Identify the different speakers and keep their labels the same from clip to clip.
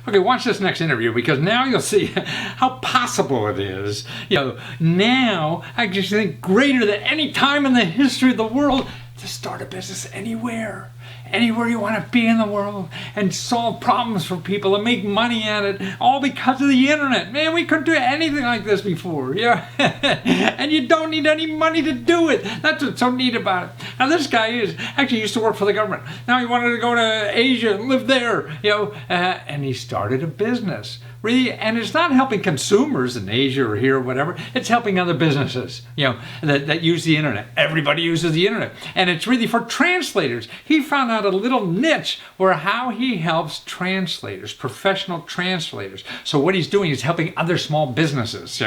Speaker 1: Okay, watch this next interview because now you'll see how possible it is. Now I just think greater than any time in the history of the world to start a business anywhere. Anywhere you want to be in the world and solve problems for people and make money at it, all because of the internet. Man, we couldn't do anything like this before. Yeah, and you don't need any money to do it. That's what's so neat about it. Now this guy actually used to work for the government. Now he wanted to go to Asia and live there. And he started a business. Really, and it's not helping consumers in Asia or here or whatever. It's helping other businesses, that use the internet. Everybody uses the internet, and it's really for translators. He found out a little niche where how he helps translators, professional translators. So what he's doing is helping other small businesses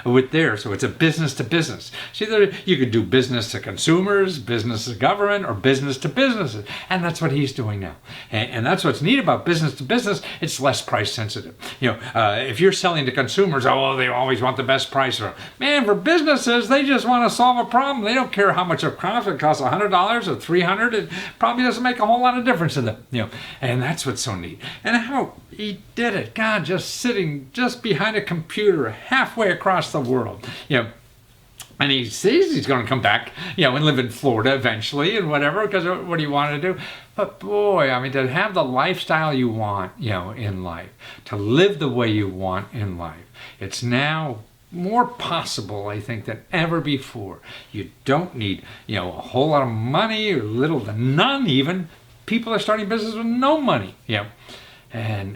Speaker 1: with theirs. So it's a business to business. See, you could do business to consumers, business to government, or business to businesses, and that's what he's doing now. And that's what's neat about business to business. It's less price sensitive. If you're selling to consumers, they always want the best price. Man, for businesses, they just want to solve a problem. They don't care how much it costs. If it costs $100 or $300, it probably doesn't make a whole lot of difference to them. And that's what's so neat. And how he did it. God, just sitting just behind a computer halfway across the world. And he says he's going to come back, and live in Florida eventually and whatever, because what do you want to do? But boy, to have the lifestyle you want, in life, to live the way you want in life, it's now more possible, I think, than ever before. You don't need, a whole lot of money or little to none even. People are starting business with no money,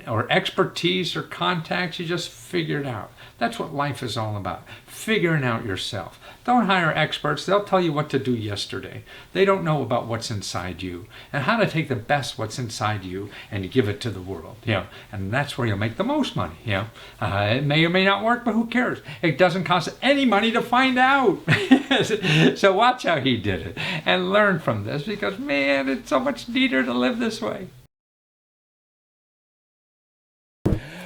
Speaker 1: or expertise or contacts. You just figure it out. That's what life is all about, figuring out yourself. Don't hire experts. They'll tell you what to do yesterday. They don't know about what's inside you and how to take the best what's inside you and give it to the world. And that's where you'll make the most money. It may or may not work, but who cares? It doesn't cost any money to find out. So watch how he did it and learn from this, because man, it's so much neater to live this way.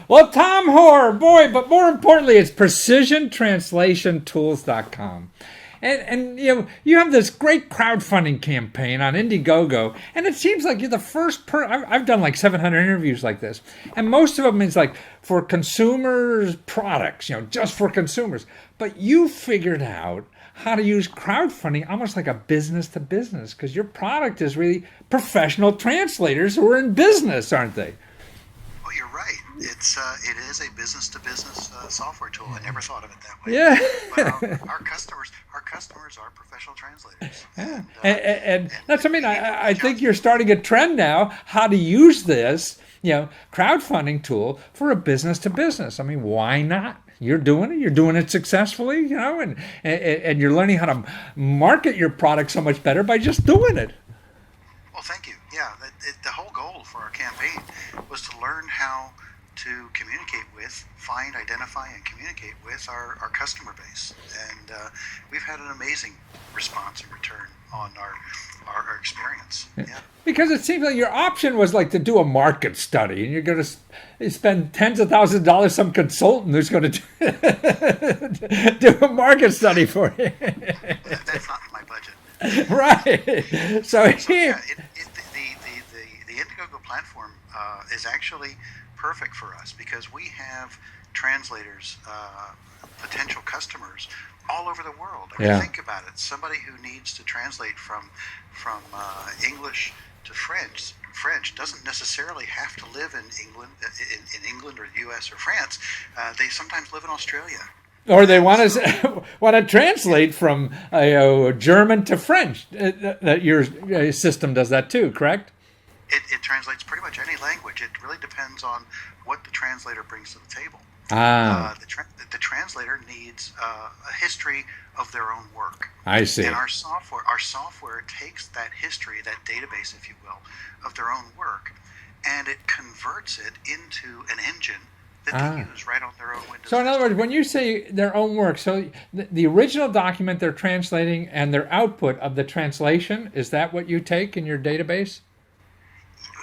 Speaker 1: Well, Tom Hoare, boy, but more importantly, it's precisiontranslationtools.com. And you have this great crowdfunding campaign on Indiegogo, and it seems like you're the first I've done like 700 interviews like this, and most of them is like for consumers products, just for consumers. But you figured out how to use crowdfunding almost like a business to business, because your product is really professional translators who are in business, aren't they?
Speaker 2: Well, you're right. It is a business-to-business software tool. I never thought of it that way.
Speaker 1: Yeah.
Speaker 2: But our customers are professional translators.
Speaker 1: Yeah. And that's, I think you're starting a trend now, how to use this, crowdfunding tool for a business-to-business. Why not? You're doing it. You're doing it successfully, and you're learning how to market your product so much better by just doing it.
Speaker 2: Well, thank you. Yeah, the whole goal for our campaign was to learn how to communicate with, find, identify, and communicate with our customer base. And we've had an amazing response and return on our experience. Yeah.
Speaker 1: Because it seems like your option was like to do a market study, and you're going to spend tens of thousands of dollars, some consultant who's going to do a market study for you.
Speaker 2: That's not in my budget.
Speaker 1: Right. So
Speaker 2: yeah, the Indiegogo platform is actually perfect for us, because we have translators, potential customers all over the world. Think about it. Somebody who needs to translate from English to French doesn't necessarily have to live in England or the U.S. or France. They sometimes live in Australia.
Speaker 1: Or they want to translate from German to French. That your system does that too, correct?
Speaker 2: It translates pretty much any language. It really depends on what the translator brings to the table. The translator needs a history of their own work.
Speaker 1: I see.
Speaker 2: And our software takes that history, that database, if you will, of their own work, and it converts it into an engine that they use right on their own Windows.
Speaker 1: So in other words, when you say their own work, so the original document they're translating and their output of the translation, is that what you take in your database?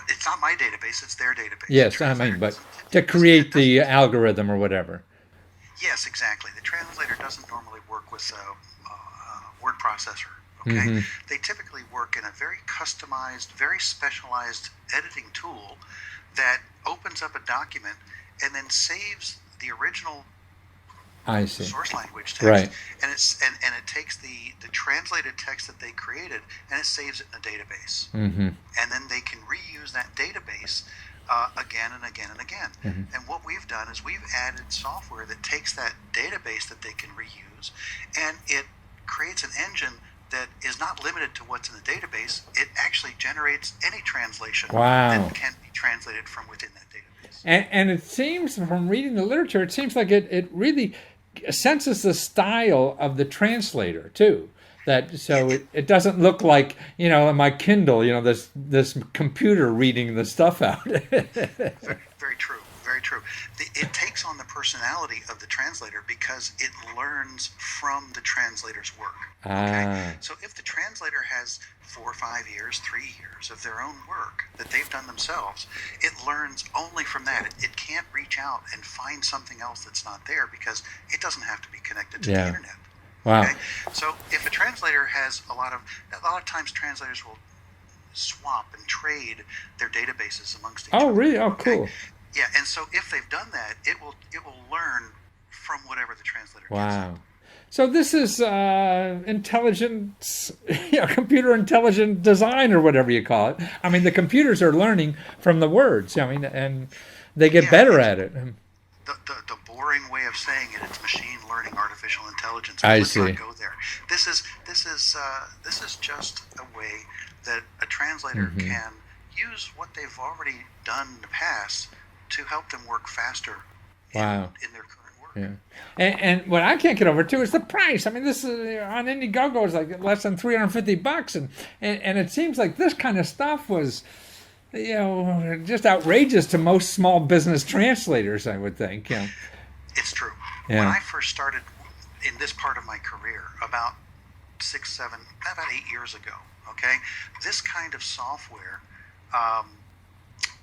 Speaker 2: It's not my database, it's their database.
Speaker 1: Yes, but to create the algorithm or whatever.
Speaker 2: Yes, exactly. The translator doesn't normally work with a word processor. Okay, They typically work in a very customized, very specialized editing tool that opens up a document and then saves the original
Speaker 1: I see.
Speaker 2: source language text,
Speaker 1: Right.
Speaker 2: and it takes the translated text that they created and it saves it in a database,
Speaker 1: Mm-hmm.
Speaker 2: and then they can reuse that database again and again and again.
Speaker 1: Mm-hmm.
Speaker 2: And what we've done is we've added software that takes that database that they can reuse, and it creates an engine that is not limited to what's in the database. It actually generates any translation
Speaker 1: Wow.
Speaker 2: that can be translated from within that database.
Speaker 1: And it seems, from reading the literature, it seems like it really senses the style of the translator too. That so it doesn't look like, in my Kindle, this computer reading the stuff out.
Speaker 2: Very true. Very true. It takes on the personality of the translator because it learns from the translator's work. Okay? So if the translator has 4 or 5 years, 3 years of their own work that they've done themselves, it learns only from that. It can't reach out and find something else that's not there because it doesn't have to be connected to the internet.
Speaker 1: Wow.
Speaker 2: Okay? So if a translator has a lot of times translators will swap and trade their databases amongst each other.
Speaker 1: Oh, really? Oh,
Speaker 2: okay?
Speaker 1: cool.
Speaker 2: Yeah, and so if they've done that, it will learn from whatever the translator gives
Speaker 1: Wow.
Speaker 2: it.
Speaker 1: So this is intelligent, computer intelligent design or whatever you call it. I mean, the computers are learning from the words. I mean, and they get better at it.
Speaker 2: The boring way of saying it, it's machine learning, artificial intelligence.
Speaker 1: I see.
Speaker 2: Let's not go there. This is just a way that a translator can use what they've already done in the past to help them work faster in their current work.
Speaker 1: Yeah. And what I can't get over too is the price. I mean, this is on Indiegogo is like less than $350, and it seems like this kind of stuff was, just outrageous to most small business translators, I would think.
Speaker 2: It's true.
Speaker 1: Yeah.
Speaker 2: When I first started in this part of my career, about 8 years ago, okay, this kind of software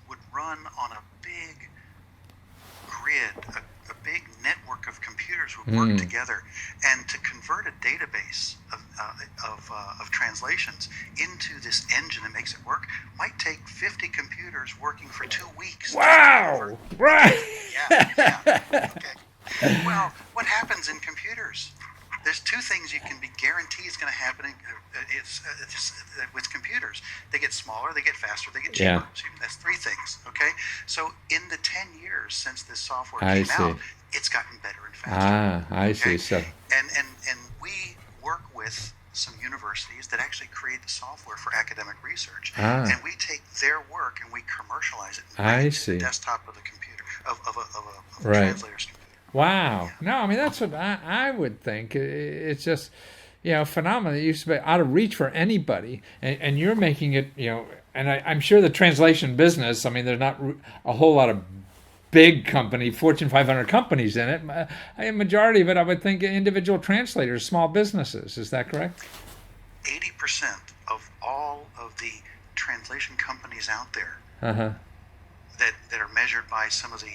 Speaker 2: would run on a big grid, a big network of computers would work together, and to convert a database of translations into this engine that makes it work might take 50 computers working for 2 weeks.
Speaker 1: Wow! Right.
Speaker 2: Yeah. Okay. Well, what happens in computers? There's 2 things you can be guaranteed is going to happen with computers. They get smaller, they get faster, they get cheaper.
Speaker 1: Yeah.
Speaker 2: So that's 3 things. Okay. So in the 10 years since this software
Speaker 1: I
Speaker 2: came
Speaker 1: see.
Speaker 2: out, it's gotten better and faster.
Speaker 1: I see.
Speaker 2: Okay?
Speaker 1: So
Speaker 2: And we work with some universities that actually create the software for academic research, and we take their work and we commercialize it. And bring it to the desktop of the computer of a translator's computer.
Speaker 1: Wow.
Speaker 2: Yeah.
Speaker 1: No, I mean, that's what I would think. It's just, phenomenal. It used to be out of reach for anybody. And you're making it, and I'm sure the translation business, I mean, there's not a whole lot of big company, Fortune 500 companies in it. A majority of it, I would think, individual translators, small businesses. Is that correct?
Speaker 2: 80% of all of the translation companies out there that are measured by some of the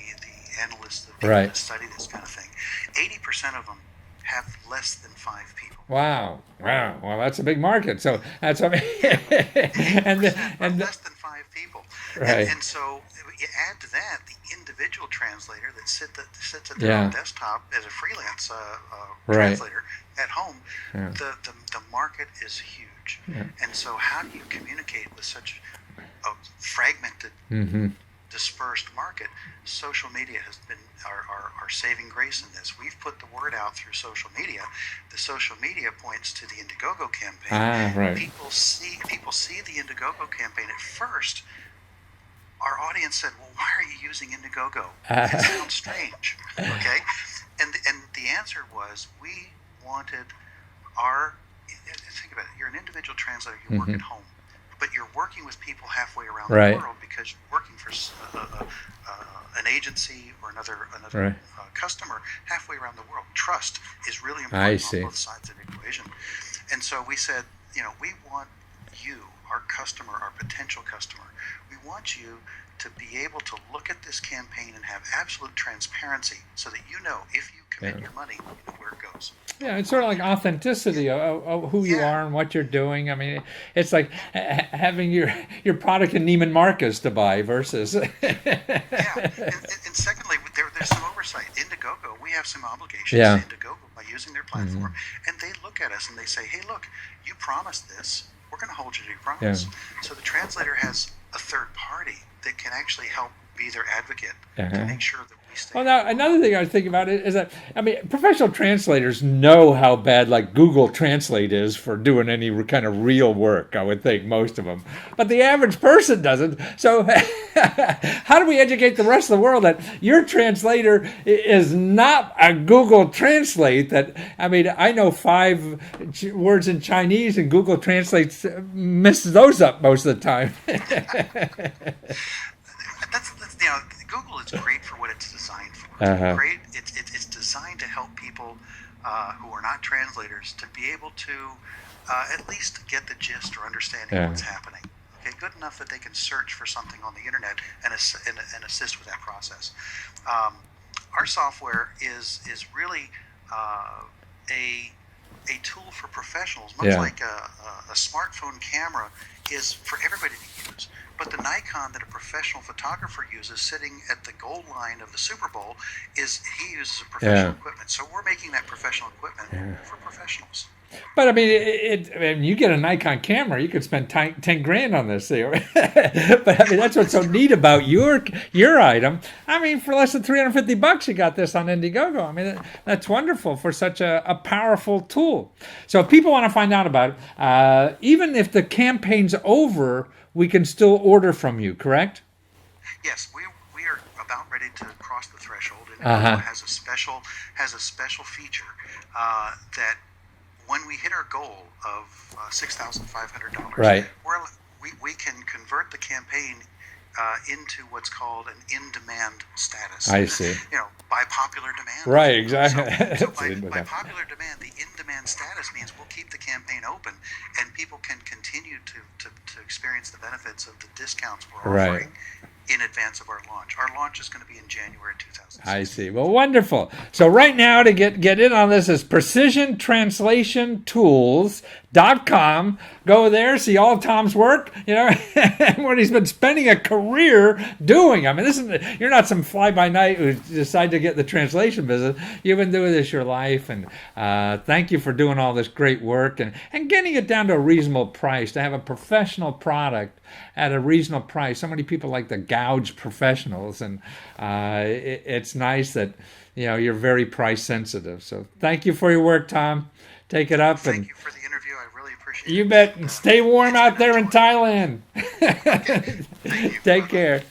Speaker 2: analysts, the people that study this kind of thing, 80% of them have less than 5 people.
Speaker 1: Wow. Well, that's a big market. So that's what I mean. and
Speaker 2: less than 5 people.
Speaker 1: Right.
Speaker 2: And so you add to that the individual translator that sits at their own desktop as a freelance translator at home.
Speaker 1: Yeah.
Speaker 2: The market is huge.
Speaker 1: Yeah.
Speaker 2: And so how do you communicate with such a fragmented, dispersed market? Social media has been our saving grace in this. We've put the word out through social media. The social media points to the Indiegogo campaign.
Speaker 1: Right.
Speaker 2: People see the Indiegogo campaign. At first, our audience said, "Well, why are you using Indiegogo? It sounds strange." Okay, and the answer was we wanted think about it. You're an individual translator. You work at home, but you're working with people halfway around the world because you're working for an agency or another customer halfway around the world. Trust is really important on both sides of the equation. And so we said, we want you, our customer, our potential customer, we want you to be able to look at this campaign and have absolute transparency so that if you commit your money, where it goes. professionals.
Speaker 1: Yeah, it's sort of like authenticity of who you
Speaker 2: Yeah,
Speaker 1: are and what you're doing. I mean, it's like having your product in Neiman Marcus to buy versus.
Speaker 2: yeah. And secondly, there's some oversight. Indiegogo, we have some obligations to
Speaker 1: Yeah.
Speaker 2: Indiegogo by using their
Speaker 1: Hmm.
Speaker 2: platform, and they look at us and they say, "Hey, look, you promised this. We're going to hold you to your
Speaker 1: Yeah.
Speaker 2: promise." So the translator has a third party that can actually help be their advocate to
Speaker 1: Uh-huh.
Speaker 2: make sure that we stay
Speaker 1: Well,
Speaker 2: in the
Speaker 1: now
Speaker 2: quote.
Speaker 1: another thing I was thinking about is that I mean, professional translators know how bad like Google Translate is for doing any kind of real work. I would think most of them, but the average person doesn't. So, how do we educate the rest of the world that your translator is not a Google Translate? That I mean, I know five words in Chinese, and Google Translate misses those up most of the time.
Speaker 2: That's Google is great for what it's designed for.
Speaker 1: Uh-huh.
Speaker 2: Great, it's designed to help people who are not translators to be able to at least get the gist or understanding of
Speaker 1: Yeah.
Speaker 2: what's happening. Okay, good enough that they can search for something on the internet and assist with that process. Um, our software is really a a tool for professionals, much
Speaker 1: Yeah.
Speaker 2: like a smartphone camera is for everybody to use. But the Nikon that a professional photographer uses sitting at the goal line of the Super Bowl is he uses a professional
Speaker 1: Yeah.
Speaker 2: equipment. So we're making that professional equipment for professionals.
Speaker 1: But I mean, I mean, you get a Nikon camera, you could spend 10 grand on this thing. But I mean, that's what's so neat about your item. I mean, for less than $350, you got this on Indiegogo. I mean, that's wonderful for such a powerful tool. So if people want to find out about it, even if the campaign's over, we can still order from you, correct?
Speaker 2: Yes, we are about ready to cross the threshold, and
Speaker 1: Uh-huh.
Speaker 2: Indiegogo has a special feature that when we hit our goal of $6,500,
Speaker 1: Right.
Speaker 2: we can convert the campaign into what's called an in-demand status.
Speaker 1: I see.
Speaker 2: By popular demand.
Speaker 1: Right, exactly.
Speaker 2: So
Speaker 1: That's
Speaker 2: by
Speaker 1: it.
Speaker 2: popular demand, the in-demand status means we'll keep the campaign open, and people can continue to experience the benefits of the discounts we're
Speaker 1: Right.
Speaker 2: offering in advance of our launch. Our launch is going to be in January 2016.
Speaker 1: I see. Well, wonderful. So right now to get in on this is precisiontranslationsTools.com. Go there, see all of Tom's work, and what he's been spending a career doing. I mean, you're not some fly-by-night who decided to get the translation business. You've been doing this your life, and thank you for doing all this great work and getting it down to a reasonable price, to have a professional product at a reasonable price. So many people like to gouge professionals, and it's nice that you're very price sensitive. So thank you for your work, Tom. Take it up.
Speaker 2: Thank
Speaker 1: And
Speaker 2: you for the interview. I really appreciate it.
Speaker 1: you bet. And stay warm
Speaker 2: It's
Speaker 1: out
Speaker 2: been a
Speaker 1: there in
Speaker 2: joy.
Speaker 1: Thailand.
Speaker 2: Thank you.
Speaker 1: Take
Speaker 2: Bye-bye.
Speaker 1: care.